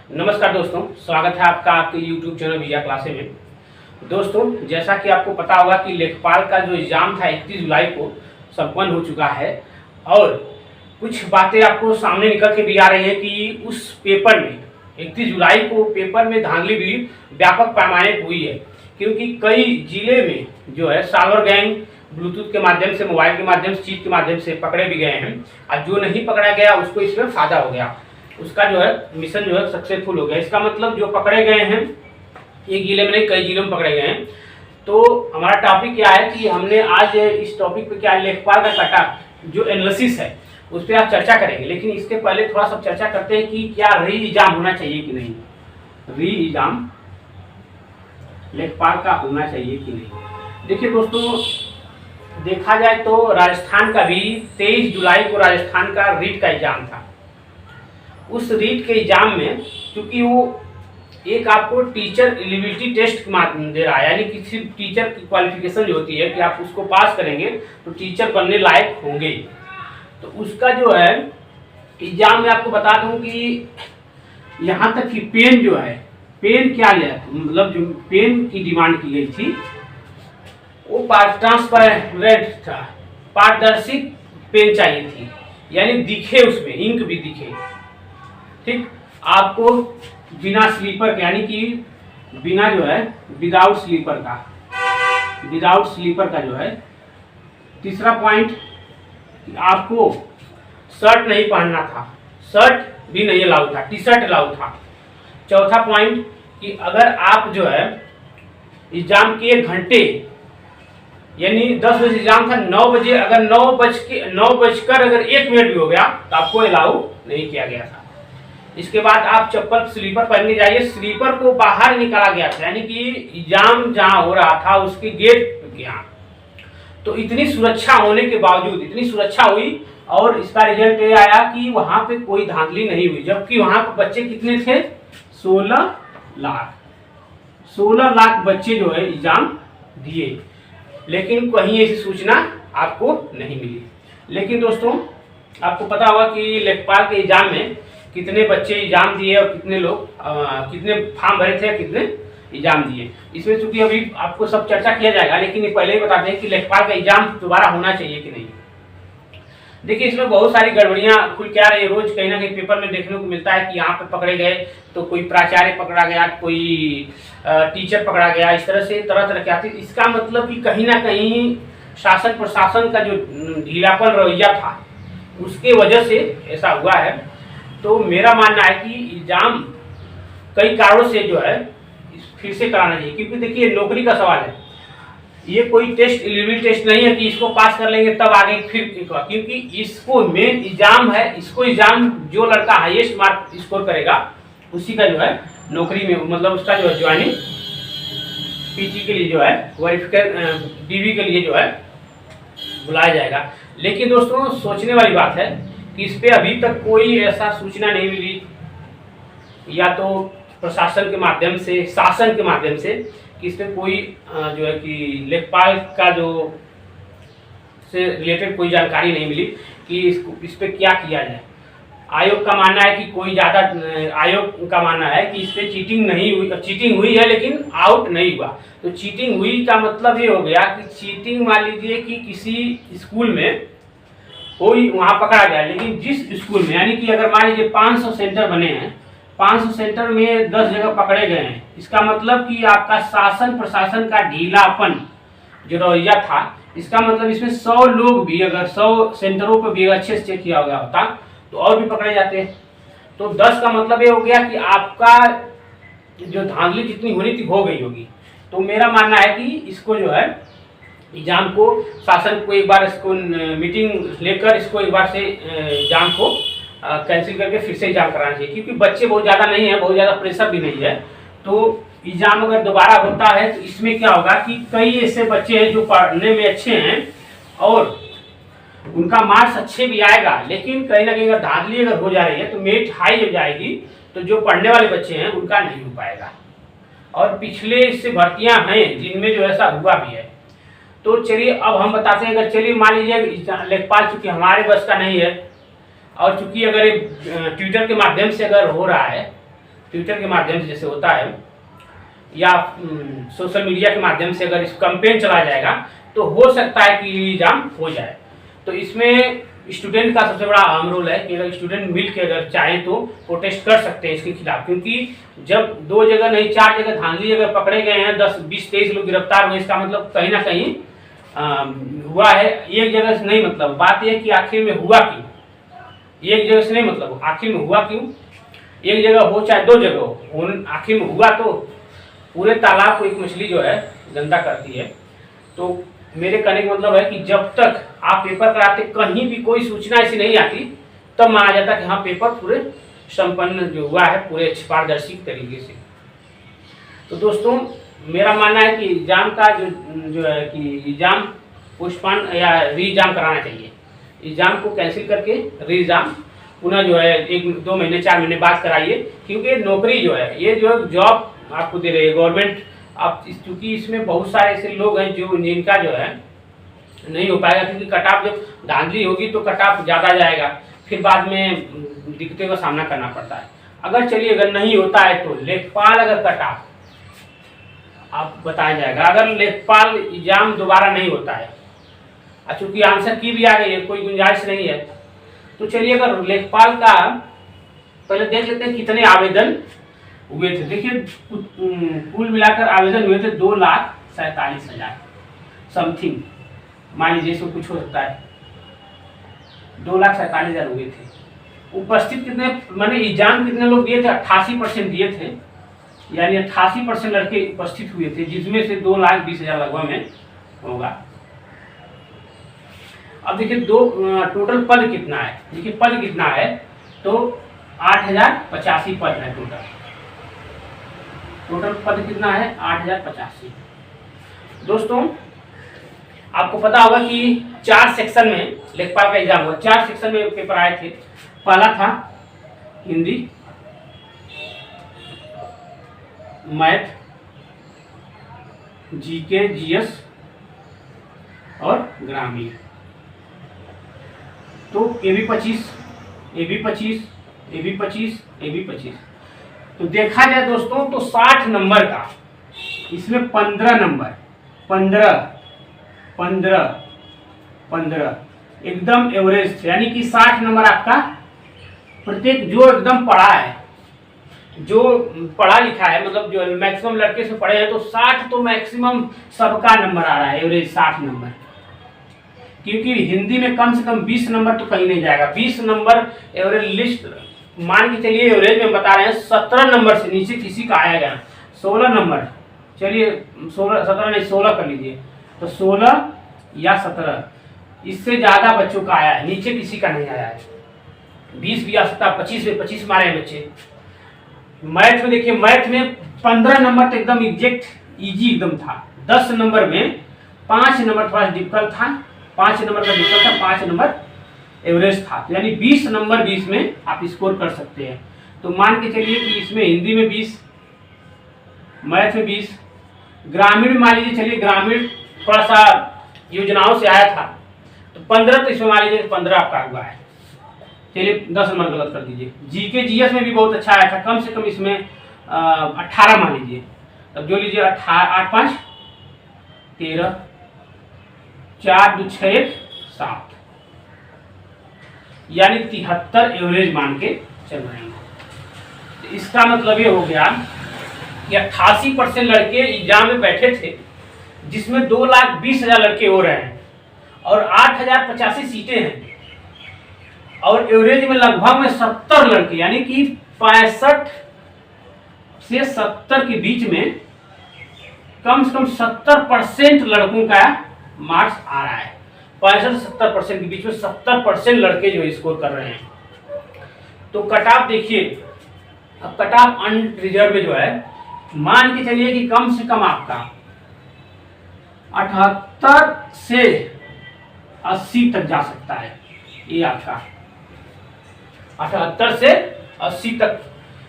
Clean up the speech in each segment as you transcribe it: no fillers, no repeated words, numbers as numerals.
नमस्कार दोस्तों, स्वागत है आपका आपके YouTube चैनल विजय क्लासे में। दोस्तों, जैसा कि आपको पता होगा कि लेखपाल का जो एग्ज़ाम था 31 जुलाई को संपन्न हो चुका है और कुछ बातें आपको सामने निकल के भी आ रही हैं कि उस पेपर में 31 जुलाई को पेपर में धांधली भी व्यापक पैमाने पर हुई है, क्योंकि कई जिले में जो है साइबर गैंग ब्लूटूथ के माध्यम से, मोबाइल के माध्यम से, चीट के माध्यम से पकड़े भी गए हैं और जो नहीं पकड़ा गया उसको इसमें फ़ायदा हो गया, उसका जो है मिशन जो है सक्सेसफुल हो गया। इसका मतलब जो पकड़े गए हैं एक जिले में नहीं, कई जिलों में पकड़े गए हैं। तो हमारा टॉपिक क्या है कि हमने आज इस टॉपिक पे क्या लेखपाल का कटा जो एनालिसिस है उस पर आप चर्चा करेंगे, लेकिन इसके पहले थोड़ा सा चर्चा करते हैं कि क्या री एग्जाम होना चाहिए कि नहीं। री एग्जाम लेखपाल का होना चाहिए कि नहीं। देखिए दोस्तों, देखा जाए तो राजस्थान का भी 23 जुलाई को राजस्थान का रीट का एग्जाम था। उस रीट के एग्जाम में क्योंकि वो एक आपको टीचर एलिजिबिलिटी टेस्ट दे रहा है, यानी किसी टीचर की क्वालिफिकेशन जो होती है कि आप उसको पास करेंगे तो टीचर बनने लायक होंगे। तो उसका जो है एग्जाम में आपको बता दूं कि यहाँ तक कि पेन जो है, पेन क्या लिया, मतलब जो पेन की डिमांड की गई थी वो ट्रांसपेरेंट था, पारदर्शी पेन चाहिए थी, यानी दिखे उसमें इंक भी दिखे। ठीक, आपको बिना स्लीपर के, यानी कि बिना जो है विदाउट स्लीपर का जो है। तीसरा पॉइंट, आपको शर्ट नहीं पहनना था, शर्ट भी नहीं अलाउ था, टी शर्ट अलाउ था। चौथा पॉइंट कि अगर आप जो है एग्जाम के 1 घंटे, यानी 10 बजे एग्जाम था, 9 बजे अगर 9 बजकर अगर 1 मिनट भी हो गया तो आपको अलाउ नहीं किया गया था। इसके बाद आप चप्पल स्लीपर पहन के जाइए, स्लीपर को बाहर निकाला गया था, यानी कि एग्जाम जहां हो रहा था उसके गेट के यहाँ। तो इतनी सुरक्षा होने के बावजूद, इतनी सुरक्षा हुई और इसका रिजल्ट ये आया कि वहां पे कोई धांधली नहीं हुई, जबकि वहां पे बच्चे कितने थे, 16 लाख बच्चे जो है एग्जाम दिए, लेकिन कहीं ऐसी सूचना आपको नहीं मिली। लेकिन दोस्तों, आपको पता होगा कि लेखपाल के एग्जाम में कितने बच्चे एग्जाम दिए और कितने लोग कितने फॉर्म भरे थे, कितने एग्जाम दिए। इसमें चूंकि अभी आपको सब चर्चा किया जाएगा, लेकिन पहले ही बताते हैं कि लेखपाल का एग्जाम दोबारा होना चाहिए कि नहीं। देखिए, इसमें बहुत सारी गड़बड़ियां खुल के आ रही है, रोज कहीं ना कहीं पेपर में देखने को मिलता है कि यहाँ पे पकड़े गए तो कोई प्राचार्य पकड़ा गया, कोई टीचर पकड़ा गया, इस तरह से तरह तरह के आते। इसका मतलब कि कहीं ना कहीं शासन प्रशासन का जो ढीलापन रवैया था उसके वजह से ऐसा हुआ है। तो मेरा मानना है कि एग्जाम कई कारणों से जो है फिर से कराना चाहिए, क्योंकि देखिए नौकरी का सवाल है, ये कोई टेस्ट एलिजिबिलिटी टेस्ट नहीं है कि इसको पास कर लेंगे तब आगे फिर, क्योंकि इसको मेन एग्जाम है। इसको एग्जाम जो लड़का हाईएस्ट मार्क स्कोर करेगा उसी का जो है नौकरी में, मतलब उसका जो है ज्वाइनिंग पीटी के लिए जो है वेरिफिकेशन डीवी के लिए जो है बुलाया जाएगा। लेकिन दोस्तों, सोचने वाली बात है कि इस पे अभी तक कोई ऐसा सूचना नहीं मिली, या तो प्रशासन के माध्यम से, शासन के माध्यम से, कि इस पे कोई जो है कि लेखपाल का जो से रिलेटेड कोई जानकारी नहीं मिली कि इस पे क्या किया जाए। आयोग का मानना है कि आयोग का मानना है कि इस पे चीटिंग हुई है लेकिन आउट नहीं हुआ। तो चीटिंग हुई का मतलब ये हो गया कि चीटिंग, मान लीजिए कि किसी स्कूल में कोई वहां पकड़ा गया, लेकिन जिस स्कूल में, यानी कि अगर मान लीजिए 500 सेंटर बने हैं, 500 सेंटर में 10 जगह पकड़े गए हैं, इसका मतलब कि आपका शासन प्रशासन का ढीलापन जो रवैया था, इसका मतलब इसमें 100 लोग भी, अगर 100 सेंटरों पर भी अच्छे से चेक किया गया होता तो और भी पकड़े जाते हैं। तो 10 का मतलब ये हो गया कि आपका जो धांधली जितनी होनी थी हो गई होगी। तो मेरा मानना है कि इसको जो है एग्जाम को, शासन को एक बार इसको मीटिंग लेकर इसको एक बार से एग्जाम को कैंसिल करके फिर से एग्जाम कराना चाहिए, क्योंकि बच्चे बहुत ज़्यादा नहीं है, बहुत ज़्यादा प्रेशर भी नहीं है। तो एग्जाम अगर दोबारा होता है तो इसमें क्या होगा कि कई ऐसे बच्चे हैं जो पढ़ने में अच्छे हैं और उनका मार्क्स अच्छे भी आएगा, लेकिन कहीं ना कहीं अगर धांधली अगर हो जा रही है तो मेरिट हाई हो जाएगी, तो जो पढ़ने वाले बच्चे हैं उनका नहीं हो पाएगा। और पिछले इससे भर्तियां हैं जिनमें जो ऐसा हुआ भी है। तो चलिए अब हम बताते हैं, अगर चलिए मान लीजिए लेखपाल चूंकि हमारे बस का नहीं है और चूंकि अगर ट्विटर के माध्यम से अगर हो रहा है ट्विटर के माध्यम से जैसे होता है या सोशल मीडिया के माध्यम से अगर इस कैंपेन चला जाएगा तो हो सकता है कि एग्जाम हो जाए। तो इसमें स्टूडेंट का सबसे बड़ा अहम रोल है कि अगर स्टूडेंट मिल के अगर चाहें तो प्रोटेस्ट कर सकते हैं इसके खिलाफ, क्योंकि जब 2 जगह नहीं 4 जगह धांधली जगह पकड़े गए हैं, 10 20 23 लोग गिरफ्तार हुए, इसका मतलब कहीं ना कहीं हुआ है। एक जगह से नहीं, मतलब बात यह कि आखिर में हुआ क्यों, एक जगह से नहीं, मतलब आखिर में हुआ क्यों, एक जगह हो चाहे 2 जगह हो, आखिर में हुआ तो पूरे तालाब को एक मछली जो है गंदा करती है। तो मेरे कहने का मतलब है कि जब तक आप पेपर कराते कहीं भी कोई सूचना ऐसी नहीं आती तब माना जाता कि हाँ पेपर पूरे संपन्न जो हुआ है पूरे पारदर्शी तरीके से। तो दोस्तों मेरा मानना है कि एग्जाम का जो है कि एग्जाम पोस्टपोन या री एग्जाम कराना चाहिए। एग्जाम को कैंसिल करके री एग्जाम पुनः जो है 1-2 महीने 4 महीने बाद कराइए, क्योंकि नौकरी जो है ये जो जॉब आपको दे रही है गवर्नमेंट। अब चूँकि इसमें बहुत सारे ऐसे लोग हैं जो जिनका जो है नहीं हो पाएगा, क्योंकि कटाप जब धांधली होगी तो कटाप ज़्यादा जाएगा, फिर बाद में दिक्कतों का सामना करना पड़ता है। अगर चलिए अगर नहीं होता है तो लेखपाल अगर कटाप आप बताया जाएगा, अगर लेखपाल एग्जाम दोबारा नहीं होता है, चूँकि आंसर की भी आ गई है, कोई गुंजाइश नहीं है, तो चलिए अगर लेखपाल का पहले देख लेते हैं कितने आवेदन हुए थे। देखिए कुल मिलाकर आवेदन हुए थे 2,47,000 समथिंग, मान लीजिए इसमें कुछ हो सकता है, 2,47,000 हुए थे। उपस्थित कितने माने एग्जाम कितने लोग दिए थे, 88% दिए थे, यानी 88% लड़के उपस्थित हुए थे, जिसमें से 2,20,000 लगभग में होगा। अब देखिए टोटल पद कितना है, देखिए पद कितना है तो 8,085 पद है टोटल पद कितना है 8,085। दोस्तों आपको पता होगा कि 4 सेक्शन में लेखपाल का एग्जाम हुआ, 4 सेक्शन में पेपर आए थे। पहला था हिंदी, मैथ, जीके, जीएस और ग्रामीण। तो AB 25, AB 25, AB 25, AB 25। तो देखा जाए दोस्तों तो 60 नंबर का इसमें 15 नंबर 15 15 15 एकदम एवरेज थे, यानी कि 60 नंबर आपका प्रत्येक जो एकदम पढ़ा है, जो पढ़ा लिखा है, मतलब जो मैक्सिमम लड़के से पढ़े हैं तो 60 तो मैक्सिमम सबका नंबर आ रहा है, एवरेज 60 नंबर। क्योंकि हिंदी में कम से कम 20 नंबर तो कहीं नहीं जाएगा, 20 नंबर एवरेज लिस्ट मान के चलिए, एवरेज में बता रहे हैं 17 नंबर से नीचे किसी का आएगा 16 नंबर, चलिए 17 नहीं 16 कर लीजिए, तो 16 या 17 इससे ज़्यादा बच्चों का आया है, नीचे किसी का नहीं आया है। 20 भी आ सकता, 25 मारे हैं बच्चे। मैथ में देखिए, मैथ में 15 नंबर तो एकदम एग्जैक्ट इजी एकदम था, 10 नंबर में 5 नंबर थोड़ा डिफिकल्ट था, 5 नंबर का डिफिकल्ट था, 5 नंबर एवरेज था, यानी 20 नंबर 20 में आप स्कोर कर सकते हैं। तो मान के चलिए कि इसमें हिंदी में 20, मैथ में 20, ग्रामीण में मान लीजिए, चलिए ग्रामीण थोड़ा सा योजनाओं से आया था तो 15, तो इसमें मान लीजिए 15 आपका हुआ है, चलिए 10 नंबर गलत कर दीजिए। जीके जीएस में भी बहुत अच्छा आया था, कम से कम इसमें 18 मान लीजिए, तब जो लीजिए 8 5 13 4 2 6 7, यानी 73 एवरेज मान के चल रहे हैं। तो इसका मतलब ये हो गया कि 88% लड़के एग्जाम में बैठे थे, जिसमें 2,20,000 लड़के हो रहे हैं और 8,085 सीटें हैं, और एवरेज में लगभग में 70 लड़के, यानी कि 65 से 70 के बीच में कम से कम 70% लड़कों का मार्क्स आ रहा है। 65 से 70% के बीच में 70% लड़के जो स्कोर कर रहे हैं। तो कट ऑफ देखिए, अब कट ऑफ अनरिजर्व में जो है मान के चलिए कि कम से कम आपका 78 से 80 तक जा सकता है, ये आपका 78 से 80 तक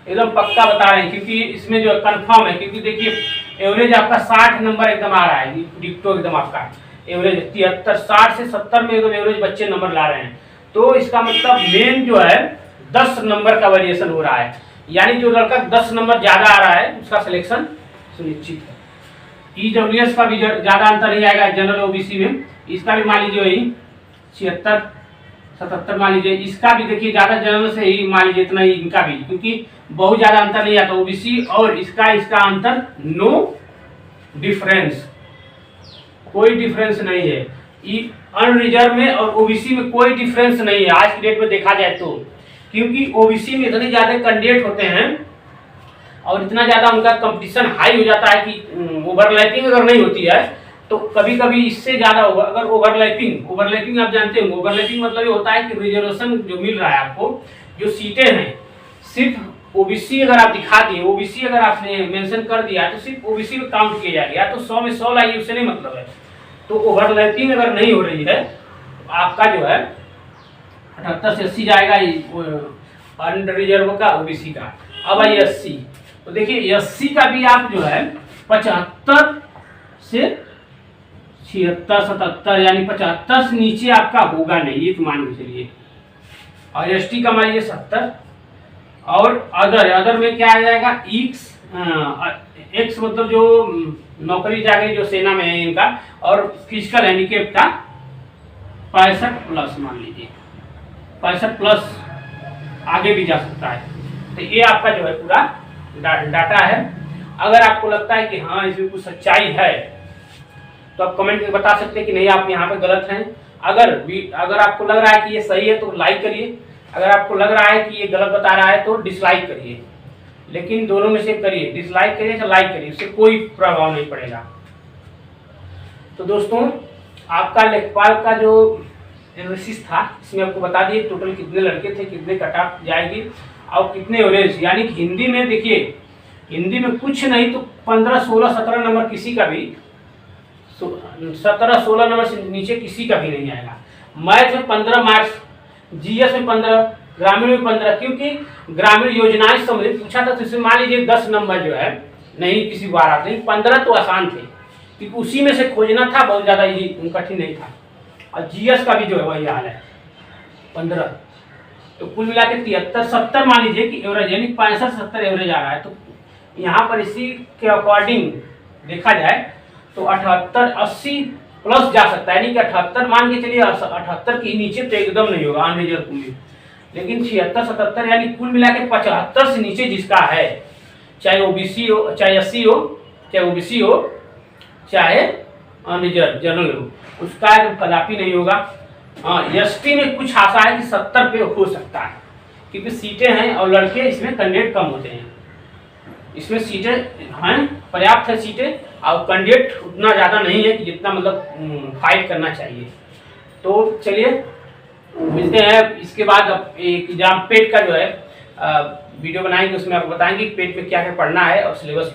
एकदम पक्का बता रहे हैं, क्योंकि इसमें जो कंफर्म है, क्योंकि देखिए एवरेज आपका 60 नंबर एकदम आ रहा है, डिक्टो एकदम आपका एवरेज 73, 60 से 70 में एकदम एवरेज बच्चे नंबर ला रहे हैं। तो इसका मतलब मेन जो है 10 नंबर का वेरिएशन हो रहा है। यानी जो लड़का 10 नंबर ज़्यादा आ रहा है उसका सिलेक्शन सुनिश्चित है। ईडब्ल्यूएस का भी ज़्यादा अंतर नहीं आएगा जनरल ओबीसी में, इसका भी मान लीजिए वही 76 77 मान लीजिए, इसका भी देखिए ज़्यादा जनरल से ही मान लीजिए इतना ही इनका भी, क्योंकि बहुत ज़्यादा अंतर नहीं आता ओबीसी और इसका अंतर नो डिफरेंस, कोई डिफरेंस नहीं है। अनरिजर्व में और ओबीसी में कोई डिफरेंस नहीं है आज की डेट में देखा जाए तो, क्योंकि ओबीसी में इतने ज़्यादा कैंडिडेट होते हैं और इतना ज़्यादा उनका कंपटीशन हाई हो जाता है कि ओवरलैपिंग अगर नहीं होती है तो कभी कभी इससे ज़्यादा होगा। अगर ओवरलैपिंग आप जानते हो, ओवरलैपिंग मतलब ये होता है कि रिजर्वेशन जो मिल रहा है आपको, जो सीटें हैं सिर्फ ओबीसी अगर आप दिखा दिए, ओबीसी अगर आपने मेंशन कर दिया तो सिर्फ ओबीसी में काउंट किया जाएगा, या तो 100 में 100 लाइए उससे नहीं मतलब है। तो ओवरलैपिंग अगर नहीं हो रही है तो आपका जो है 78 से 80 जाएगा अनरिजर्व का ओबीसी का। अब आई 80, तो देखिए 80 का भी आप जो है 75 से 76 77 यानी 75 से नीचे आपका होगा नहीं, ये तो मान के चलिए। और एसटी का मान लीजिए 70, और अदर में क्या आ जाएगा एक्स मतलब जो नौकरी जाके जो सेना में है इनका, और फिजिकल हैंडीकेप का 65 प्लस मान लीजिए, 65 प्लस आगे भी जा सकता है। तो ये आपका जो है पूरा डाटा है। अगर आपको लगता है कि हाँ इसमें कुछ सच्चाई है तो आप कमेंट में बता सकते हैं कि नहीं आप यहाँ पे गलत हैं। अगर आपको लग रहा है कि ये सही है तो लाइक करिए, अगर आपको लग रहा है कि ये गलत बता रहा है तो डिसलाइक करिए, लेकिन दोनों में से करिए, डिसलाइक करिए या लाइक करिए, उससे कोई प्रभाव नहीं पड़ेगा। तो दोस्तों आपका लेखपाल का जो एनालिसिस था इसमें आपको बता दिए टोटल कितने लड़के थे, कितने कट ऑफ जाएगी और कितने एवरेज, यानी कि हिंदी में देखिए, हिंदी में कुछ नहीं तो 15 16 17 नंबर किसी का भी 17 16 नंबर से नीचे किसी का भी नहीं आएगा। मैथ में 15 मार्क्स, जीएस में 15, ग्रामीण में 15, क्योंकि ग्रामीण योजनाएं संबंधित पूछा था तो इसमें मान लीजिए 10 नंबर जो है नहीं किसी बार आते, लेकिन 15 तो आसान थे क्योंकि उसी में से खोजना था, बहुत ज़्यादा ये कठिन नहीं था। और जीएस का भी जो है वही हाल है 15, तो कुल मिला के 73 70 मान लीजिए कि एवरेज, यानी 65 70 एवरेज आ रहा है। तो यहाँ पर इसी के अकॉर्डिंग देखा जाए तो 78 80 प्लस जा सकता है, यानी कि 78 मान के चलिए, 78 के नीचे तो एकदम नहीं होगा अनरिजर्व में, लेकिन 76 77 यानी कुल मिला के 75 से नीचे जिसका है, चाहे ओबीसी हो, चाहे एससी हो, चाहे ओबीसी हो, चाहे अनरिजर्व जनरल हो, उसका कदापि नहीं होगा। हाँ एसटी में कुछ आशा है कि 70 पे हो सकता है, क्योंकि सीटें हैं और लड़के इसमें कैंडिडेट कम होते हैं, इसमें सीटें हैं पर्याप्त है सीटें, और कैंडिडेट उतना ज़्यादा नहीं है कि जितना मतलब फाइट करना चाहिए। तो चलिए मिलते हैं इसके बाद। अब एक एग्जाम पेट का जो है वीडियो बनाएंगे, उसमें आपको बताएंगे पेट में क्या क्या पढ़ना है और सिलेबस क्या।